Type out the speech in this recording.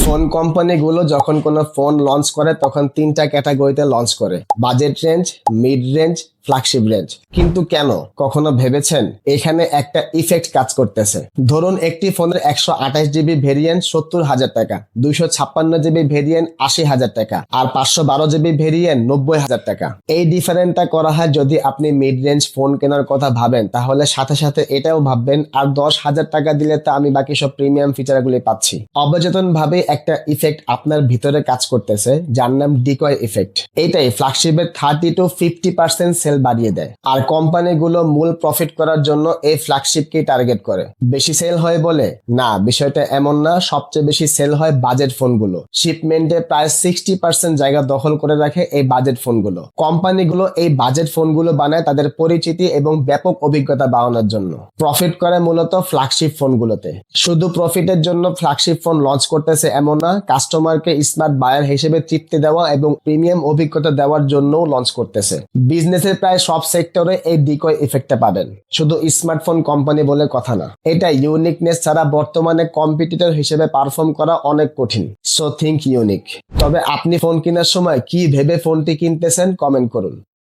Phone কোম্পানিগুলো যখন কোনো ফোন লঞ্চ করে তখন তিনটা ক্যাটাগরিতে লঞ্চ করে: budget range, mid range, flagship range. কিন্তু কেন? কখনো ভেবেছেন? এখানে একটা ইফেক্ট কাজ করতেছে। ধরুন একটি ফোনের 128 জিবি ভেরিয়েন্ট 70,000 টাকা, 256 জিবি ভেরিয়েন্ট 80,000 টাকা, আর 512 জিবি ভেরিয়েন্ট 90,000 টাকা। এই ডিফারেন্সটা করা হয় যদি আপনি মিড রেঞ্জ ফোন কেনার কথা ভাবেন, তাহলে সাথে সাথে এটাও ভাববেন আর 10,000 টাকা দিলে তো আমি বাকি সব প্রিমিয়াম ফিচারগুলি পাচ্ছি। অবচেতন ভাবে একটা ইফেক্ট আপনার ভিতরে কাজ করতেছে, যার নাম ডিকয় ইফেক্ট। এটাই ফ্ল্যাগশিপের 30 to 50% সেল বাড়িয়ে দেয়। আর কোম্পানিগুলো মূল প্রফিট করার জন্য এই ফ্ল্যাগশিপকেই টার্গেট করে। বেশি সেল হয় বলে না, বিষয়টা এমন না। সবচেয়ে বেশি সেল হয় বাজেট ফোনগুলো। শিপমেন্টে প্রায় 60% জায়গা দখল করে রাখে এই বাজেট ফোনগুলো। কোম্পানিগুলো এই বাজেট ফোনগুলো বানায় তাদের পরিচিতি এবং ব্যাপক অভিজ্ঞতা বাড়ানোর জন্য। প্রফিট করে মূলত ফ্ল্যাগশিপ ফোনগুলোতে। শুধু প্রফিটের জন্য ফ্ল্যাগশিপ ফোন লঞ্চ করতেছে এমন না, কাস্টমারকে স্মার্ট বায়ার হিসেবে তৃপ্তি দেওয়া এবং প্রিমিয়াম অভিজ্ঞতা দেওয়ার জন্যও লঞ্চ করতেছে। বিজনেসের প্রায় সব সেক্টরে এই ডিকয় ইফেক্টটা পাবেন, শুধু স্মার্টফোন কোম্পানি বলে কথা না। এটা ইউনিকনেস ছাড়া বর্তমানে কম্পিটিটর হিসেবে পারফর্ম করা অনেক কঠিন। So think unique. তবে আপনি ফোন কেনার সময় কি ভেবে ফোনটি কিনতেছেন কমেন্ট করুন।